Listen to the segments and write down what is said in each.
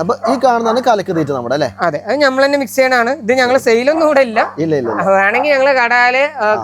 അപ്പൊ ഈ കാണുന്നതാണ് കലക്ക് തീറ്റ നമ്മുടെ അല്ലേ? അതെ, അത് നമ്മൾ തന്നെ മിക്സ് ചെയ്യണാണ്. ഇത് ഞങ്ങൾ സെയിലൊന്നും ഇവിടെ ഇല്ല. വേണമെങ്കിൽ ഞങ്ങള്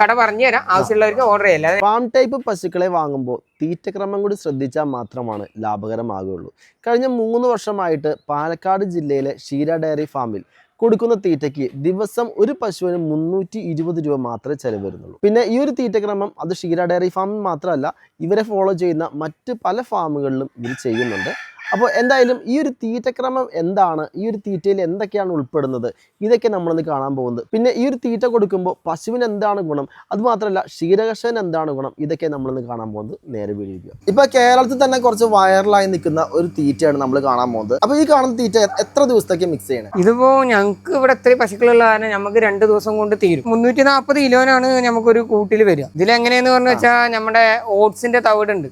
കട പറഞ്ഞു തരാം, ആവശ്യമുള്ളവർക്ക് ഓർഡർ ചെയ്യില്ല. ഫാം ടൈപ്പ് പശുക്കളെ വാങ്ങുമ്പോൾ തീറ്റക്രമം കൂടി ശ്രദ്ധിച്ചാൽ മാത്രമാണ് ലാഭകരമാകുള്ളൂ. കഴിഞ്ഞ 3 വർഷമായിട്ട് പാലക്കാട് ജില്ലയിലെ ക്ഷീര ഡയറി ഫാമിൽ കൊടുക്കുന്ന തീറ്റയ്ക്ക് ദിവസം ഒരു പശുവിന് 320 രൂപ മാത്രമേ ചെലവ് വരുന്നുള്ളൂ. പിന്നെ ഈ ഒരു തീറ്റക്രമം അത് ക്ഷീര ഡയറി ഫാമിൽ മാത്രമല്ല, ഇവരെ ഫോളോ ചെയ്യുന്ന മറ്റ് പല ഫാമുകളിലും ഇവർ ചെയ്യുന്നുണ്ട്. അപ്പോൾ എന്തായാലും ഈ ഒരു തീറ്റക്രമം എന്താണ്, ഈ ഒരു തീറ്റയിൽ എന്തൊക്കെയാണ് ഉൾപ്പെടുന്നത്, ഇതൊക്കെ നമ്മളിന്ന് കാണാൻ പോകുന്നത്. പിന്നെ ഈ ഒരു തീറ്റ കൊടുക്കുമ്പോൾ പശുവിന് എന്താണ് ഗുണം, അതുമാത്രമല്ല ക്ഷീരകർഷകന് എന്താണ് ഗുണം, ഇതൊക്കെ നമ്മളിന്ന് കാണാൻ പോകുന്നത്. നേരെ വീഡിയോ. ഇപ്പോൾ കേരളത്തിൽ തന്നെ കുറച്ച് വൈറലായി നിൽക്കുന്ന ഒരു തീറ്റയാണ് നമ്മൾ കാണാൻ പോകുന്നത്. അപ്പോൾ ഈ കാണുന്ന തീറ്റ എത്ര ദിവസത്തേക്ക് മിക്സ് ചെയ്യണം? ഇതിപ്പോൾ ഞങ്ങൾക്ക് ഇവിടെ ഇത്രയും പശുക്കളുള്ള കാരണം നമുക്ക് 2 ദിവസം കൊണ്ട് തീരും. 340 കിലോനാണ് നമുക്കൊരു കൂട്ടിൽ വരിക. ഇതിലെങ്ങനെയെന്ന് പറഞ്ഞു വെച്ചാൽ നമ്മുടെ ഓട്സിന്റെ തവിടുണ്ട്,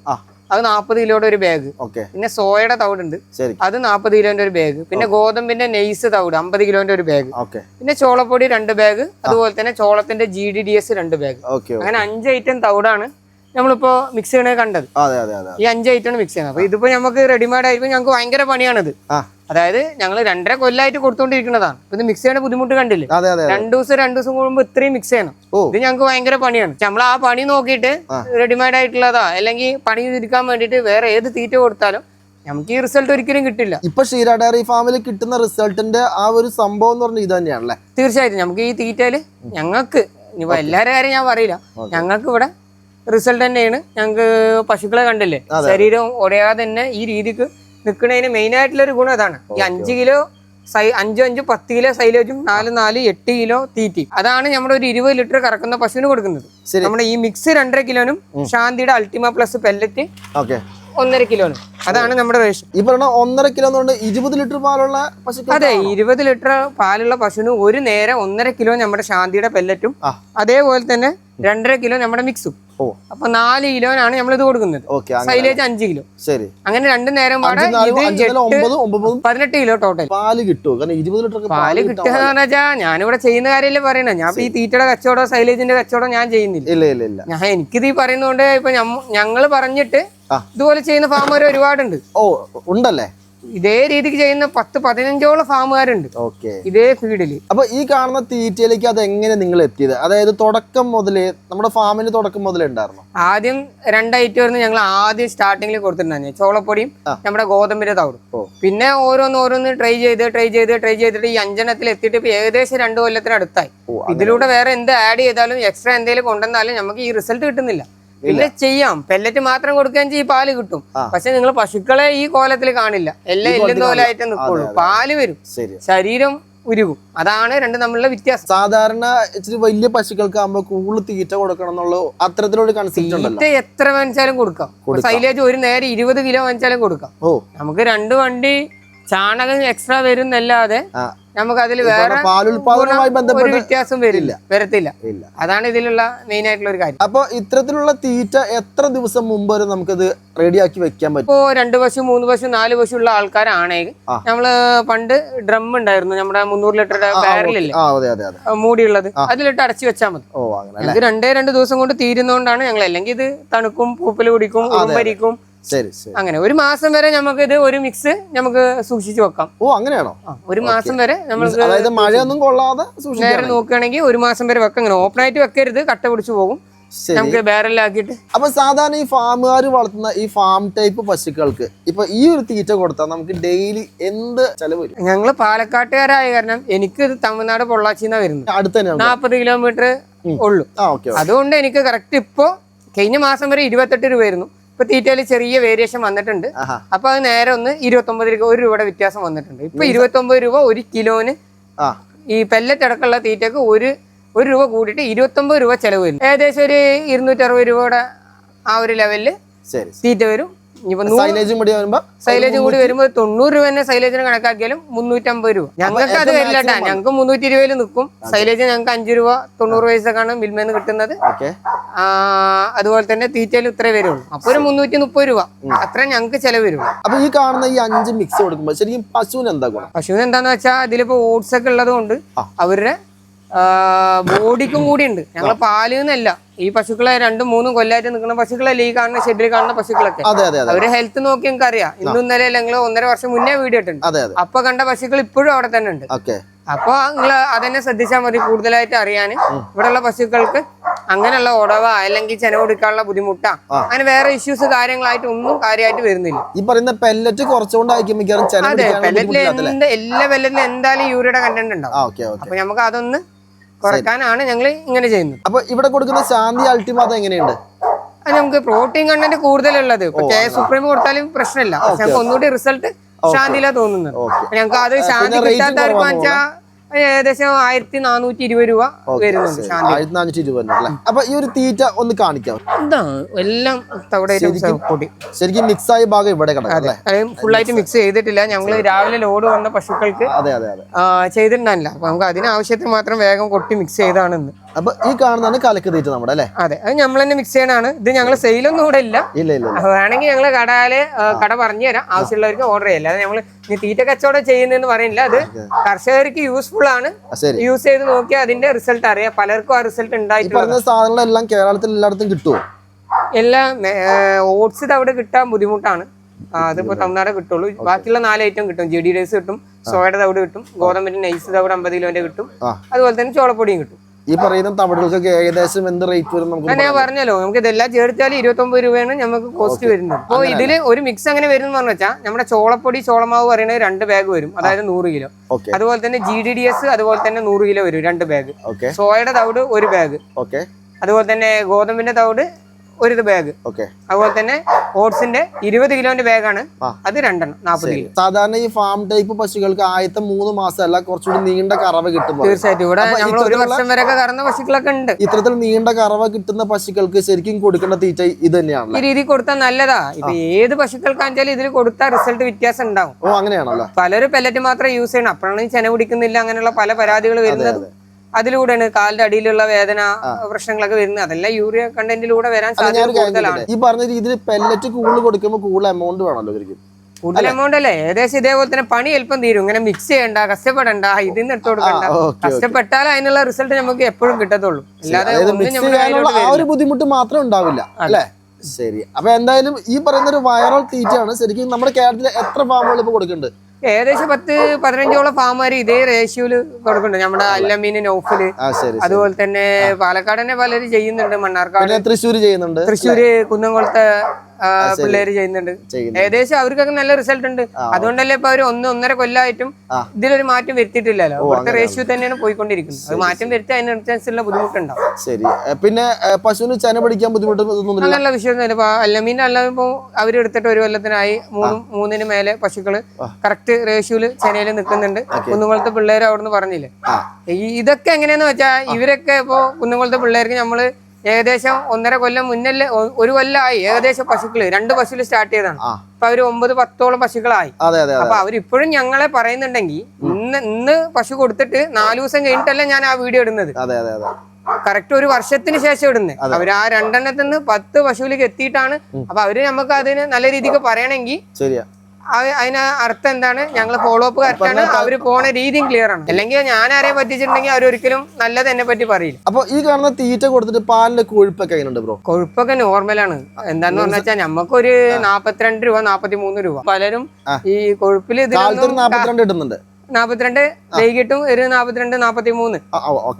അത് 40 കിലോയുടെ ഒരു ബാഗ്. പിന്നെ സോയയുടെ തവിടുണ്ട്, അത് 40 കിലോന്റെ ഒരു ബാഗ്. പിന്നെ ഗോതമ്പിന്റെ നെയ്സ് തവിട് 50 കിലോന്റെ ഒരു ബാഗ്. പിന്നെ ചോളപ്പൊടി 2 ബാഗ്. അതുപോലെ തന്നെ ചോളത്തിന്റെ GDDS 2 ബാഗ്. അങ്ങനെ 5 ഐറ്റം തവിടാണ് നമ്മളിപ്പോ മിക്സ് ചെയ്യണേ കണ്ടത്. ഈ 5 ഐറ്റം മിക്സ് ചെയ്യുന്നത്. അപ്പൊ ഇതിപ്പോ നമുക്ക് റെഡിമെയ്ഡ് ആയിരിക്കും. ഞങ്ങൾക്ക് ഭയങ്കര പണിയാണിത്. അതായത് ഞങ്ങൾ 2.5 കൊല്ലമായിട്ട് കൊടുത്തോണ്ടിരിക്കുന്നതാണ്. ഇത് മിക്സ് ചെയ്യണ ബുദ്ധിമുട്ട് കണ്ടില്ലേ? 2 ദിവസം കൂടുമ്പോ ഇത്രയും മിക്സ് ചെയ്യണം. ഇത് ഞങ്ങൾക്ക് ഭയങ്കര പണിയാണ്. നമ്മൾ ആ പണി നോക്കിയിട്ട് റെഡിമെയ്ഡ് ആയിട്ടുള്ളതാ അല്ലെങ്കിൽ പണി തിരിക്കാൻ വേണ്ടിയിട്ട് വേറെ ഏത് തീറ്റ കൊടുത്താലും നമുക്ക് ഈ റിസൾട്ട് ഒരിക്കലും കിട്ടില്ല. ഇപ്പൊ ക്ഷീര ഡയറി ഫാമിൽ കിട്ടുന്ന റിസൾട്ടിന്റെ ആ ഒരു സംഭവം എന്ന് പറഞ്ഞാൽ ഇത് തന്നെയാണല്ലേ? തീർച്ചയായിട്ടും നമുക്ക് ഈ തീറ്റയില് ഞങ്ങൾക്ക് ഇനിയിപ്പോ എല്ലാവരുടെ കാര്യം ഞാൻ പറയില്ല, ഞങ്ങൾക്ക് ഇവിടെ റിസൾട്ട് തന്നെയാണ്. ഞങ്ങൾക്ക് പശുക്കളെ കണ്ടില്ലേ, ശരീരം ഉടയാതെ തന്നെ ഈ രീതിക്ക് നിൽക്കുന്നതിന് മെയിൻ ആയിട്ടുള്ള ഒരു ഗുണം അതാണ്. ഈ 5 കിലോ 5 10 കിലോ സൈലേജും 4 8 കിലോ തീറ്റി, അതാണ് നമ്മുടെ ഒരു 20 ലിറ്റർ കറക്കുന്ന പശുവിന് കൊടുക്കുന്നത്. നമ്മുടെ ഈ മിക്സ് 2.5 കിലോനും ശാന്തിയുടെ അൾട്ടിമ പ്ലസ് പെല്ലറ്റ് 1.5 കിലോനും, അതാണ് നമ്മുടെ റേഷൻ. ഈ പറഞ്ഞ 1.5 കിലോ 20 ലിറ്റർ പാലുള്ള പശു. അതെ, 20 ലിറ്റർ പാലുള്ള പശുവിന് ഒരു നേരം 1.5 കിലോ നമ്മുടെ ശാന്തിയുടെ പെല്ലറ്റും അതേപോലെ തന്നെ 2.5 കിലോ നമ്മുടെ മിക്സും. അപ്പൊ 4 കിലോനാണ് നമ്മൾ ഇത് കൊടുക്കുന്നത്. Silage 5 kilo. ശരി, അങ്ങനെ 2 നേരം 18 കിലോ ടോട്ടൽ പാല് കിട്ടും. പാല് കിട്ടുക എന്ന് വെച്ചാൽ ഞാനിവിടെ ചെയ്യുന്ന കാര്യമല്ലേ പറയണേ. ഞാൻ ഈ തീറ്റയുടെ കച്ചവടം സൈലേജിന്റെ കച്ചവടം ഞാൻ ചെയ്യുന്നില്ല. ഞാൻ എനിക്കിത് ഈ പറയുന്നതുകൊണ്ട് ഇപ്പൊ ഞങ്ങള് പറഞ്ഞിട്ട് ഇതുപോലെ ചെയ്യുന്ന ഫാമുകാർ ഒരുപാടുണ്ട്. ഉണ്ടല്ലേ? ഇതേ രീതിക്ക് ചെയ്യുന്ന 10-15ഓളം ഫാമുകാരുണ്ട് ഇതേ ഫീൽഡില്. അപ്പൊ ഈ കാണുന്ന തീറ്റയിലേക്ക് അത് എങ്ങനെ നിങ്ങൾ എത്തിയത്? അതായത് തുടക്കം മുതലേ നമ്മുടെ ഫാമിന് തുടക്കം മുതലേ ഉണ്ടായിരുന്നു? ആദ്യം 2 ഐറ്റം ആയിരുന്നു ഞങ്ങൾ ആദ്യം സ്റ്റാർട്ടിങ്ങിൽ കൊടുത്തിട്ടുണ്ടായിരുന്നു, ചോളപ്പൊടിയും നമ്മുടെ ഗോതമ്പിന്റെ തവിടും. പിന്നെ ഓരോന്ന് ട്രൈ ചെയ്തിട്ട് ഈ 5എണ്ണത്തിൽ എത്തിയിട്ട് ഇപ്പൊ ഏകദേശം 2 കൊല്ലത്തിനടുത്തായി. ഇതിലൂടെ വേറെ എന്ത് ആഡ് ചെയ്താലും എക്സ്ട്രാ എന്തെങ്കിലും കൊണ്ടുവന്നാലും നമുക്ക് ഈ റിസൾട്ട് കിട്ടുന്നില്ല. പിന്നെ ചെയ്യാം, പെല്ലറ്റ് മാത്രം കൊടുക്കുകയും ഈ പാല് കിട്ടും. പക്ഷെ നിങ്ങൾ പശുക്കളെ ഈ കോലത്തിൽ കാണില്ല, എല്ലാം എല്ലും തോലായിട്ട് നിൽക്കുള്ളൂ. പാല് വരും, ശരീരം ഉരുകും. അതാണ് രണ്ടും തമ്മിലുള്ള വ്യത്യാസം. സാധാരണ ഇച്ചിരി വലിയ പശുക്കൾക്ക് ആകുമ്പോൾ കൂടുതൽ തീറ്റ കൊടുക്കണം എന്നുള്ള അത്തരത്തിലൊരു കൺസെപ്റ്റ് ഉണ്ടല്ലോ. തീറ്റ എത്ര വാങ്ങിച്ചാലും കൊടുക്കാം. സൈലേജ് ഒരു നേരം 20 കിലോ വാങ്ങിച്ചാലും കൊടുക്കാം. നമുക്ക് 2 വണ്ടി ചാണകം എക്സ്ട്രാ വരുന്നല്ലാതെ നമുക്ക് അതിൽ വേറെ ഒരു വ്യത്യാസം വരത്തില്ല. അതാണ് ഇതിലുള്ള മെയിൻ ആയിട്ടുള്ള ഒരു കാര്യം. അപ്പൊ ഇത്തരത്തിലുള്ള തീറ്റ എത്ര ദിവസം മുമ്പ് വരെ നമുക്കത് റെഡിയാക്കി വെക്കാൻ പറ്റും? ഇപ്പോ 2 പശു 3 പശു 4 പശു ഉള്ള ആൾക്കാരാണെങ്കിൽ നമ്മള് പണ്ട് ഡ്രം ഉണ്ടായിരുന്നു, നമ്മുടെ 300 ലിറ്ററുടെ ബാരലില്ലേ മൂടിയുള്ളത്, അതിലിട്ട് അടച്ചു വെച്ചാൽ മതി. ഇത് 2 ദിവസം കൊണ്ട് തീരുന്നോണ്ടാണ് ഞങ്ങൾ. അല്ലെങ്കിൽ ഇത് തണുക്കും, പൂപ്പല് പിടിക്കും, ഉറുമ്പരിക്കും. അങ്ങനെ 1 മാസം വരെ നമുക്ക് ഇത് ഒരു മിക്സ് നമുക്ക് സൂക്ഷിച്ചു വെക്കാം. അങ്ങനെയാണോ? 1 മാസം വരെ നമ്മൾ മഴയൊന്നും കൊള്ളാതെ നേരെ നോക്കുകയാണെങ്കിൽ 1 മാസം വരെ വെക്കാം. അങ്ങനെ ഓപ്പൺ ആയിട്ട് വെക്കരുത്, കട്ട പിടിച്ചു പോകും. നമുക്ക് ബാരലാക്കിയിട്ട്. അപ്പൊ സാധാരണ ഈ ഫാമുകാർ വളർത്തുന്ന ഈ ഫാം ടൈപ്പ് പശുക്കൾക്ക് ഇപ്പൊ ഈ ഒരു തീറ്റ കൊടുത്താൽ നമുക്ക് ഡെയിലി എന്ത് ചെലവ് വരും? ഞങ്ങള് പാലക്കാട്ടുകാരായ കാരണം എനിക്ക് തമിഴ്നാട് പൊള്ളാച്ചിന്നാ വരുന്നത്. അടുത്ത് 40 കിലോമീറ്റർ ഉള്ളു. അതുകൊണ്ട് എനിക്ക് കറക്റ്റ് ഇപ്പൊ കഴിഞ്ഞ മാസം വരെ 28 രൂപയായിരുന്നു. ഇപ്പൊ തീറ്റയിൽ ചെറിയ വേരിയേഷൻ വന്നിട്ടുണ്ട്. അപ്പൊ അത് നേരെ ഒന്ന് 29 രൂപ, 1 രൂപയുടെ വ്യത്യാസം വന്നിട്ടുണ്ട്. ഇപ്പൊ 29 രൂപ 1 കിലോന്. ഈ പെല്ലറ്റ് അടക്കമുള്ള തീറ്റക്ക് 1 രൂപ കൂടിയിട്ട് 29 രൂപ ചെലവ് വരും. ഏകദേശം ഒരു 260 രൂപയുടെ ആ ഒരു ലെവലില് തീറ്റ വരും. സൈലേജും കൂടി വരുമ്പോൾ 90 രൂപ തന്നെ സൈലേജിന് കണക്കാക്കിയാലും 350 രൂപ. ഞങ്ങൾക്ക് അത് വരില്ലട്ടാ, ഞങ്ങൾക്ക് 320 നിൽക്കും. സൈലേജ് ഞങ്ങൾക്ക് 5 രൂപ 90 പൈസക്കാണ് മിൽമേന്ന് കിട്ടുന്നത്. അതുപോലെ തന്നെ തീറ്റയിൽ ഇത്രേ വരുള്ളൂ. അപ്പൊ ഒരു 330 രൂപ അത്ര ഞങ്ങൾക്ക് ചെലവ് വരും. അപ്പൊ ഈ കാണുന്ന ഈ 5 മിക്സ് കൊടുക്കുമ്പോൾ ശരിക്കും പശുവിന് എന്താ ഗുണം? പശുവിന് എന്താന്ന് വെച്ചാൽ അതിലിപ്പോ ഓട്സ് ഒക്കെ ഉള്ളത് കൊണ്ട് അവരുടെ ബോഡിക്കും കൂടി ഉണ്ട്. ഞങ്ങൾ പാല് എന്നല്ല, ഈ പശുക്കളെ 2-3 കൊല്ലമായിട്ട് നിൽക്കുന്ന പശുക്കളല്ലേ ഈ കാണുന്ന ഷെഡിൽ കാണുന്ന പശുക്കളൊക്കെ. അവരുടെ ഹെൽത്ത് നോക്കി ഞങ്ങൾക്ക് അറിയാം. ഇന്നും ഇന്നലെ ഞങ്ങൾ 1.5 വർഷം മുന്നേ വീഡിയോ ഇട്ടുണ്ട്. അപ്പൊ കണ്ട പശുക്കൾ ഇപ്പോഴും അവിടെ തന്നെ ഉണ്ട്. അപ്പൊ നിങ്ങൾ അതന്നെ ശ്രദ്ധിച്ചാൽ മതി. കൂടുതലായിട്ട് അറിയാൻ ഇവിടെയുള്ള പശുക്കൾക്ക് അങ്ങനെയുള്ള ഉടവ അല്ലെങ്കിൽ ചെന കൊടുക്കാനുള്ള ബുദ്ധിമുട്ടാ അങ്ങനെ വേറെ ഇഷ്യൂസ് കാര്യങ്ങളായിട്ട് ഒന്നും കാര്യമായിട്ട് വരുന്നില്ല. ഈ പറയുന്ന പെല്ലറ്റ് കുറച്ചുകൊണ്ടായിരിക്കും. അതെ, പെല്ലറ്റിൽ എല്ലാ പെല്ലറ്റിലും എന്തായാലും യൂറിയുടെ കണ്ടന്റ് ഉണ്ടാവും. അപ്പൊ നമുക്ക് അതൊന്ന് കുറയ്ക്കാനാണ് ഞങ്ങൾ ഇങ്ങനെ ചെയ്യുന്നത്. അപ്പൊ ഇവിടെ കൊടുക്കുന്ന ശാന്തി അൾട്ടിമ എങ്ങനെയുണ്ട്? നമുക്ക് പ്രോട്ടീൻ കണ്ടന്റ് കൂടുതലുള്ളത് സുപ്രീം കൊടുത്താലും പ്രശ്നമില്ല. ഞങ്ങൾക്ക് ഒന്നുകൂടി റിസൾട്ട് ശാന്തിയിലാ തോന്നുന്നത്. ഞങ്ങൾക്ക് അത് ശാന്തി കിട്ടാത്തവർക്ക് വെച്ചാൽ ഏകദേശം 1420 രൂപ വരുന്നുണ്ട്. 1420. അപ്പൊ ഈ ഒരു തീറ്റ ഒന്ന് കാണിക്കാം. ഇതാണ് എല്ലാം തവിടെ പൊടി ശരിക്കും മിക്സ് ആയ ഭാഗം ഇവിടെ ഫുള്ളായിട്ട് മിക്സ് ചെയ്തിട്ടില്ല. ഞങ്ങള് രാവിലെ ലോഡ് വന്ന പശുക്കൾക്ക് ചെയ്തിട്ടുണ്ടായില്ല. അപ്പൊ നമുക്ക് അതിനാവശ്യത്തിന് മാത്രം വേഗം കൊട്ടി മിക്സ് ചെയ്താണ്. അപ്പൊ ഈ കാണുന്നതാണ് കലക്ക് തീറ്റ നമ്മുടെ അല്ലേ? അതെ, അത് നമ്മൾ തന്നെ മിക്സ് ചെയ്യണാണ്. ഇത് ഞങ്ങൾ സെയിലൊന്നും ഇവിടെ ഇല്ല. വേണമെങ്കിൽ ഞങ്ങള് കട പറഞ്ഞു തരാം, ആവശ്യമുള്ളവർക്ക് ഓർഡർ ചെയ്യില്ല. അത് ഞങ്ങൾ തീറ്റ കച്ചവടം ചെയ്യുന്നതെന്ന് പറയുന്നില്ല. അത് കർഷകർക്ക് യൂസ്ഫുൾ ആണ്. യൂസ് ചെയ്ത് നോക്കിയാൽ അതിന്റെ റിസൾട്ട് അറിയാം. പലർക്കും ആ റിസൾട്ട് ഉണ്ടായിട്ടുണ്ട്. സാധനങ്ങളെല്ലാം കേരളത്തിൽ എല്ലായിടത്തും കിട്ടുമോ? എല്ലാം ഓട്സ് അവിടെ കിട്ടാൻ ബുദ്ധിമുട്ടാണ്. അതിപ്പോ തമിഴ്നാട് കിട്ടുള്ളൂ. ബാക്കിയുള്ള 4 ഐറ്റം കിട്ടും. ജെഡി റൈസ് കിട്ടും, സോയയുടെ തവിട് കിട്ടും, ഗോതമ്പിന്റെ നൈസ് തവിട് 50 കിലോന്റെ കിട്ടും. അതുപോലെ തന്നെ ചോളപ്പൊടിയും കിട്ടും. ഈ പറയുന്ന തവിടുകൾക്കൊക്കെ ഏകദേശം എന്ത് റേറ്റ് വരും? ഞാൻ പറഞ്ഞല്ലോ, നമുക്ക് ഇതെല്ലാം ചേർത്താൽ 29 രൂപയാണ് നമുക്ക് കോസ്റ്റ് വരുന്നത്. അപ്പോൾ ഇതില് ഒരു മിക്സ് അങ്ങനെ വരും എന്ന് വെച്ചാൽ നമ്മുടെ ചോളപ്പൊടി ചോളമാവ് പറയുന്നത് 2 ബാഗ് വരും, അതായത് 100 കിലോ. അതുപോലെ തന്നെ GDDS അതുപോലെ തന്നെ 100 കിലോ വരും, 2 ബാഗ്. സോയയുടെ തവിട് 1 ബാഗ്. അതുപോലെ തന്നെ ഗോതമ്പിന്റെ തവിട് 1 ബാഗ്. അതുപോലെ തന്നെ ഓട്സിന്റെ 20 കിലോന്റെ ബാഗാണ്, അത് 2 40 കിലോ. സാധാരണ ഈ ഫാം ടൈപ്പ് പശുക്കൾക്ക് ആദ്യത്തെ 3 മാസമല്ല കുറച്ചുകൂടി നീണ്ട കറവ കിട്ടും. തീർച്ചയായിട്ടും ഇവിടെ നമ്മൾ 1 വർഷം വരെ കറന്ന പശുക്കളൊക്കെ ഉണ്ട്. ഇത്തരത്തിൽ നീണ്ട കറവ കിട്ടുന്ന പശുക്കൾക്ക് ശരിക്കും കൊടുക്കേണ്ട തീറ്റ ഇത് തന്നെയാണ്. ഈ രീതി കൊടുത്താൽ നല്ലതാ. ഇപ്പൊ ഏത് പശുക്കൾക്കാണെങ്കിലും ഇതിൽ കൊടുത്താൽ റിസൾട്ട് വ്യത്യാസം ഉണ്ടാവും. അങ്ങനെയാണല്ലോ. പലരും പെല്ലറ്റ് മാത്രം യൂസ് ചെയ്യണം, അപ്പോഴാണ് ചെന പിടിക്കുന്നില്ല അങ്ങനെയുള്ള പല പരാതികൾ വരുന്നത്. അതിലൂടെയാണ് കാലിന്റെ അടിയിലുള്ള വേദന പ്രശ്നങ്ങളൊക്കെ വരുന്നത്. അതെല്ലാം യൂറിയ കണ്ടന്റിലൂടെ വരാൻ സാധ്യത കൂടുതലാണ്. ഈ പറഞ്ഞ രീതിയിൽ പെല്ലറ്റ് കൂടുതൽ കൊടുക്കുമ്പോൾ കൂടുതൽ എമൗണ്ട് വേണമല്ലോ. കൂടുതൽ എമൗണ്ട് അല്ലേ? ഏകദേശം ഇതേപോലെ തന്നെ പണി എളുപ്പം തീരും. ഇങ്ങനെ മിക്സ് ചെയ്യണ്ട, കഷ്ടപ്പെടണ്ട, ഇതിന്ന് എടുത്തു കൊടുക്കണ്ട. കഷ്ടപ്പെട്ടാൽ അതിനുള്ള റിസൾട്ട് നമുക്ക് എപ്പോഴും കിട്ടത്തുള്ളൂ. അല്ലാതെ ബുദ്ധിമുട്ട് മാത്രം ഉണ്ടാവില്ല അല്ലേ? ശരി. അപ്പൊ എന്തായാലും ഈ പറയുന്ന ഒരു വൈറൽ തീറ്റയാണ്. ശരിക്കും നമ്മുടെ കേരളത്തിലെ എത്ര ഫാമുകൾ ഇപ്പൊ കൊടുക്കുന്നുണ്ട്? ഏകദേശം 10-15ഓളം ഫാമുകാര് ഇതേ റേഷ്യോയില് കൊടുക്കുന്നുണ്ട്. നമ്മുടെ അല്ലമീന്, നൗഫല്, അതുപോലെ തന്നെ പാലക്കാട് തന്നെ പലരും ചെയ്യുന്നുണ്ട്. മണ്ണാർക്കാട്, തൃശ്ശൂര് ചെയ്യുന്നുണ്ട്. തൃശ്ശൂര്, കുന്നംകുളത്തെ പിള്ളേര് ചെയ്യുന്നുണ്ട്. ഏകദേശം അവർക്കൊക്കെ നല്ല റിസൾട്ട് ഉണ്ട്. അതുകൊണ്ടല്ലേ ഇപ്പൊ അവര് 1-1.5 കൊല്ലമായിട്ടും ഇതിലൊരു മാറ്റം വരുത്തിയിട്ടില്ലല്ലോ. ഇവിടുത്തെ റേഷ്യോ തന്നെയാണ് പോയിക്കൊണ്ടിരിക്കുന്നത്. അത് മാറ്റം വരുത്തി അതിനനുസരിച്ചുള്ള ബുദ്ധിമുട്ടുണ്ടാവും. ശരി. പിന്നെ പശുവിന് ചെന പിടിക്കാൻ ബുദ്ധിമുട്ട് അങ്ങനെയുള്ള വിഷയമൊന്നുമില്ല. ഇപ്പൊ അല്ലമീൻ്റെ അല്ലാതെ അവരെടുത്തിട്ട് 1 കൊല്ലത്തിനായി 3-ന് മേലെ പശുക്കള് കറക്റ്റ് റേഷ്യോയില് ചെനയില് നിൽക്കുന്നുണ്ട്. കുന്നുകുളത്തെ പിള്ളേര് അവിടുന്ന് പറഞ്ഞില്ലേ. ഇതൊക്കെ എങ്ങനെയാന്ന് വെച്ചാൽ ഇവരൊക്കെ ഇപ്പൊ കുന്നുകുളത്തെ പിള്ളേർക്ക് നമ്മള് ഏകദേശം 1.5 കൊല്ലം മുന്നല്ലേ 1 കൊല്ലമായി ഏകദേശം പശുക്കള് 2 പശുവിൽ സ്റ്റാർട്ട് ചെയ്തതാണ്. അപ്പൊ അവര് 9-10ഓളം പശുക്കളായി. അപ്പൊ അവരിപ്പോഴും ഞങ്ങളെ പറയുന്നുണ്ടെങ്കിൽ ഇന്ന് പശു കൊടുത്തിട്ട് 4 ദിവസം കഴിഞ്ഞിട്ടല്ല ഞാൻ ആ വീഡിയോ ഇടുന്നത്. കറക്റ്റ് 1 വർഷത്തിന് ശേഷം ഇടുന്നത്. അവര് ആ 2 എണ്ണത്തിൽ 10 പശുവിലേക്ക് എത്തിയിട്ടാണ്. അപ്പൊ അവര് നമുക്ക് അതിന് നല്ല രീതിക്ക് പറയണമെങ്കിൽ അതിന് അർത്ഥം എന്താണ്? ഞങ്ങൾ ഫോളോ അപ്പ് കറക്റ്റാണ്, അവര് പോണ രീതിയും ക്ലിയർ ആണ്. അല്ലെങ്കിൽ ഞാൻ ആരെയും പറ്റിച്ചിട്ടുണ്ടെങ്കിൽ അവരൊരിക്കലും നല്ലത് എന്നെ പറ്റി പറയില്ല. അപ്പൊ ഈ കാണുന്ന തീറ്റ കൊടുത്തിട്ട് പാലിന്റെ കൊഴുപ്പൊക്കെ എങ്ങനെയുണ്ട് ബ്രോ? കൊഴുപ്പൊക്കെ നോർമലാണ്. എന്താന്ന് പറഞ്ഞാൽ നമുക്കൊരു 42 രൂപ 43 രൂപ. പലരും ഈ കൊഴുപ്പിൽ 42 ഇടുന്നുണ്ട്. 42 വൈകിട്ടും ഒരു 42 43.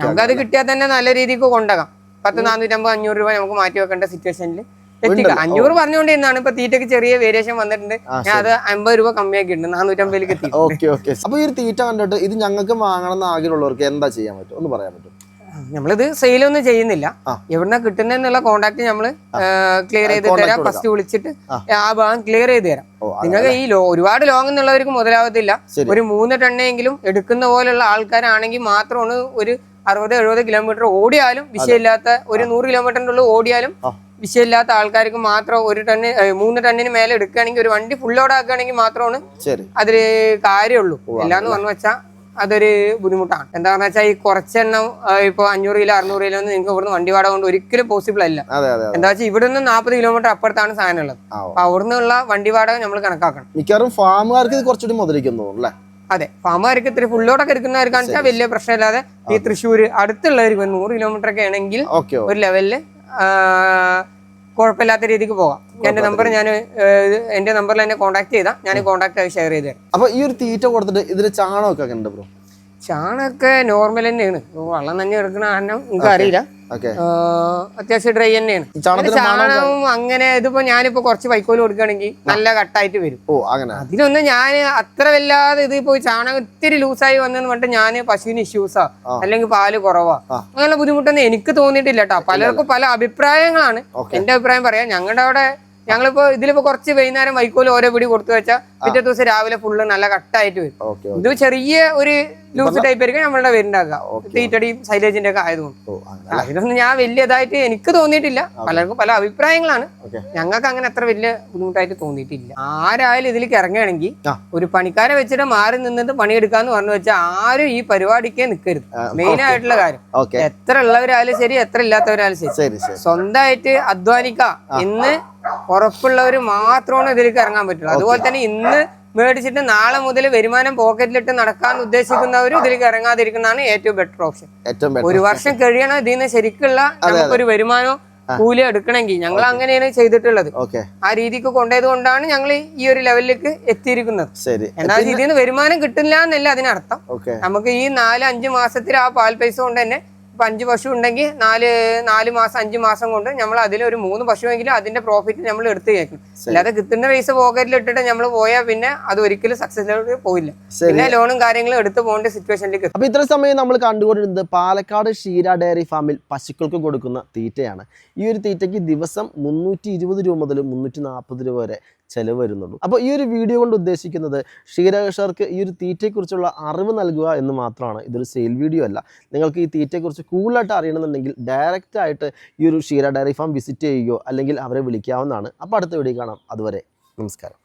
നമുക്കത് കിട്ടിയാൽ തന്നെ നല്ല രീതിക്ക് കൊണ്ടാകാം. 10 450 500 രൂപ നമുക്ക് മാറ്റി വെക്കേണ്ട സിറ്റുവേഷനിൽ എത്തിക്കാം. 500 പറഞ്ഞുകൊണ്ടിരുന്നാണ്. ഇപ്പൊ തീറ്റക്ക് ചെറിയ വേരിയേഷൻ വന്നിട്ടുണ്ട്. ഞാൻ അത് 50 രൂപ കമ്മിയാക്കിയിട്ടുണ്ട്. 450 എത്തി. അപ്പൊ ഈ തീറ്റ കണ്ടിട്ട് ഇത് ഞങ്ങൾക്ക് വാങ്ങണം എന്ന് ആഗ്രഹമുള്ളവർക്ക് എന്താ ചെയ്യാൻ പറ്റും ഒന്ന് പറയാൻ പറ്റും? നമ്മളിത് സെയിലൊന്നും ചെയ്യുന്നില്ല. എവിടുന്ന കിട്ടുന്നതിനുള്ള കോണ്ടാക്ട് നമ്മള് ക്ലിയർ ചെയ്ത് തരാം. ഫസ്റ്റ് വിളിച്ചിട്ട് ആ ഭാഗം ക്ലിയർ ചെയ്ത് തരാം. നിങ്ങൾക്ക് ഈ ഒരുപാട് ലോങ് എന്നുള്ളവർക്ക് മുതലാവത്തില്ല. ഒരു 3 ടണ്ണെങ്കിലും എടുക്കുന്ന പോലുള്ള ആൾക്കാരാണെങ്കിൽ മാത്രമാണ് ഒരു 60-70 കിലോമീറ്റർ ഓടിയാലും വിഷയമില്ലാത്ത, ഒരു 100 കിലോമീറ്ററിന്റെ ഉള്ളിൽ ഓടിയാലും വിഷയമില്ലാത്ത ആൾക്കാർക്ക് മാത്രം 3 ടണ്ണിന് മേലെ എടുക്കുകയാണെങ്കിൽ, ഒരു വണ്ടി ഫുൾ ലോഡ് ആക്കുകയാണെങ്കിൽ മാത്രമാണ് അതില് കാര്യമുള്ളൂ. എല്ലാന്ന് പറഞ്ഞു വെച്ചാൽ അതൊരു ബുദ്ധിമുട്ടാണ്. എന്താണെന്ന് വെച്ചാൽ ഈ കുറച്ചെണ്ണം ഇപ്പൊ 500 കിലോ 600 കിലോ ഒന്നും നിങ്ങൾക്ക് ഇവിടുന്ന് വണ്ടി വാടക കൊണ്ട് ഒരിക്കലും പോസിബിൾ അല്ല. എന്താ വെച്ചാൽ ഇവിടെ നിന്ന് 40 കിലോമീറ്റർ അപ്പുറത്താണ് സാധനം ഉള്ളത്. അപ്പൊ അവിടുന്നുള്ള വണ്ടി വാടക നമ്മൾ കണക്കാക്കണം. മിക്കവാറും ഫാമുകാർക്ക് കുറച്ചുകൂടി മുതലിക്കുന്നു. അതെ, ഫാമുകാർക്ക് ഇത്തിരി ഫുള്ളോടൊക്കെ എടുക്കുന്നവർക്കാണെന്ന് വെച്ചാൽ വലിയ പ്രശ്നമില്ലാതെ ഈ തൃശ്ശൂര് അടുത്തുള്ളവർക്ക് 100 കിലോമീറ്റർ ഒക്കെ ആണെങ്കിൽ ഒരു ലെവലില് കുഴപ്പമില്ലാത്ത രീതിക്ക് പോകാം. എന്റെ നമ്പറിൽ എന്നെ കോൺടാക്ട് ചെയ്താൽ ഞാൻ കോൺടാക്ട് ആയി ഷെയർ ചെയ്ത് തരാം. അപ്പൊ ഈ ഒരു തീറ്റ കൊടുത്തിട്ട് ഇതിന് ചാണകമൊക്കെ ഉണ്ട് ബ്രോ? ചാണകമൊക്കെ നോർമൽ തന്നെയാണ്. വെള്ളം തന്നെ എടുക്കണ കാരണം നിങ്ങൾക്ക് അറിയില്ല, അത്യാവശ്യം ഡ്രൈ തന്നെയാണ്. ചാണകം അങ്ങനെ ഇതിപ്പോ ഞാനിപ്പോ കുറച്ച് വൈക്കോല് കൊടുക്കുകയാണെങ്കിൽ നല്ല കട്ടായിട്ട് വരും. അതിനൊന്നും ഞാൻ അത്ര വല്ലാതെ ഇത് പോയി ചാണകം ഇത്തിരി ലൂസായി വന്നെന്ന് പറഞ്ഞിട്ട് ഞാൻ പശുവിന് ഇഷ്യൂസാ അല്ലെങ്കിൽ പാല് കുറവാ അങ്ങനെയുള്ള ബുദ്ധിമുട്ടൊന്നും എനിക്ക് തോന്നിയിട്ടില്ല കേട്ടോ. പലർക്കും പല അഭിപ്രായങ്ങളാണ്. എന്റെ അഭിപ്രായം പറയാം, ഞങ്ങളുടെ അവിടെ ഞങ്ങളിപ്പോ ഇതിലിപ്പോ കുറച്ച് വൈകുന്നേരം വൈക്കോല് ഓരോ പിടി കൊടുത്തു വെച്ചാൽ പിറ്റേ ദിവസം രാവിലെ ഫുള്ള് നല്ല കട്ടായിട്ട് വരും. ഇത് ചെറിയ ഒരു ലൂസ് ടൈപ്പ് ആയിരിക്കും നമ്മളുടെ വരുന്നുണ്ടാക്കുക, തീറ്റടിയും സൈലേജിന്റെ ഒക്കെ ആയതുകൊണ്ട്. ഇതൊന്നും ഞാൻ വലിയതായിട്ട് എനിക്ക് തോന്നിയിട്ടില്ല. പലർക്കും പല അഭിപ്രായങ്ങളാണ്. ഞങ്ങൾക്ക് അങ്ങനെ അത്ര വലിയ ബുദ്ധിമുട്ടായിട്ട് തോന്നിയിട്ടില്ല. ആരായാലും ഇതിലേക്ക് ഇറങ്ങുകയാണെങ്കിൽ ഒരു പണിക്കാരെ വെച്ചിട്ട് മാറി നിന്നിട്ട് പണിയെടുക്കാന്ന് പറഞ്ഞു വെച്ചാൽ ആരും ഈ പരിപാടിക്ക് നിൽക്കരുത്. മെയിൻ ആയിട്ടുള്ള കാര്യം, എത്ര ഉള്ളവരായാലും ശരി എത്ര ഇല്ലാത്തവരായാലും ശരി, സ്വന്തമായിട്ട് അധ്വാനിക്കാം എന്ന് ഉറപ്പുള്ളവർ മാത്രമാണ് ഇതിലേക്ക് ഇറങ്ങാൻ പറ്റുള്ളൂ. അതുപോലെ തന്നെ ഇന്ന് മേടിച്ചിട്ട് നാളെ മുതൽ വരുമാനം പോക്കറ്റിലിട്ട് നടക്കാൻ ഉദ്ദേശിക്കുന്നവർ ഇതിലേക്ക് ഇറങ്ങാതിരിക്കുന്നതാണ് ഏറ്റവും ബെറ്റർ ഓപ്ഷൻ. ഒരു വർഷം കഴിയണം ഇതിന് ശരിക്കുള്ള നമുക്കൊരു വരുമാനം കൂലി എടുക്കണമെങ്കിൽ. ഞങ്ങൾ അങ്ങനെയാണ് ചെയ്തിട്ടുള്ളത്. ആ രീതിക്ക് കൊണ്ടുപോയത് കൊണ്ടാണ് ഞങ്ങൾ ഈ ഒരു ലെവലിലേക്ക് എത്തിയിരിക്കുന്നത്. എന്നാൽ ഇതിന് വരുമാനം കിട്ടില്ല എന്നല്ല അതിനർത്ഥം. നമുക്ക് ഈ 4-5 മാസത്തിൽ ആ പാൽ പൈസ കൊണ്ട് തന്നെ ഇപ്പൊ 5 പശു ഉണ്ടെങ്കിൽ 4 മാസം 5 മാസം കൊണ്ട് നമ്മൾ അതിലൊരു 3 പശുവെങ്കിലും അതിന്റെ പ്രോഫിറ്റ് നമ്മൾ എടുത്ത് കേൾക്കും. അല്ലാതെ കിട്ടുന്ന പൈസ പോക്കറ്റിൽ ഇട്ടിട്ട് നമ്മൾ പോയാൽ പിന്നെ അത് ഒരിക്കലും സക്സസിലേക്ക് പോയില്ല. പിന്നെ ലോണും കാര്യങ്ങളും എടുത്തു പോകേണ്ട സിറ്റുവേഷനിലേക്ക്. അപ്പൊ ഇത്ര സമയം നമ്മൾ കണ്ടുകൊണ്ടിരുന്നത് പാലക്കാട് ക്ഷീര ഡയറി ഫാമിൽ പശുക്കൾക്ക് കൊടുക്കുന്ന തീറ്റയാണ്. ഈ ഒരു തീറ്റയ്ക്ക് ദിവസം 320 രൂപ മുതൽ 340 രൂപ വരെ ചെലവ് വരുന്നുള്ളൂ. അപ്പോൾ ഈ ഒരു വീഡിയോ കൊണ്ട് ഉദ്ദേശിക്കുന്നത് ക്ഷീരകർഷകർക്ക് ഈ ഒരു തീറ്റയെക്കുറിച്ചുള്ള അറിവ് നൽകുക എന്ന് മാത്രമാണ്. ഇതൊരു സെയിൽ വീഡിയോ അല്ല. നിങ്ങൾക്ക് ഈ തീറ്റയെക്കുറിച്ച് കൂടുതലായിട്ട് അറിയണമെന്നുണ്ടെങ്കിൽ ഡയറക്റ്റ് ആയിട്ട് ഈ ഒരു ക്ഷീര ഡയറി ഫാം വിസിറ്റ് ചെയ്യുകയോ അല്ലെങ്കിൽ അവരെ വിളിക്കാവുന്നതാണ്. അപ്പോൾ അടുത്ത വീഡിയോ കാണാം. അതുവരെ നമസ്കാരം.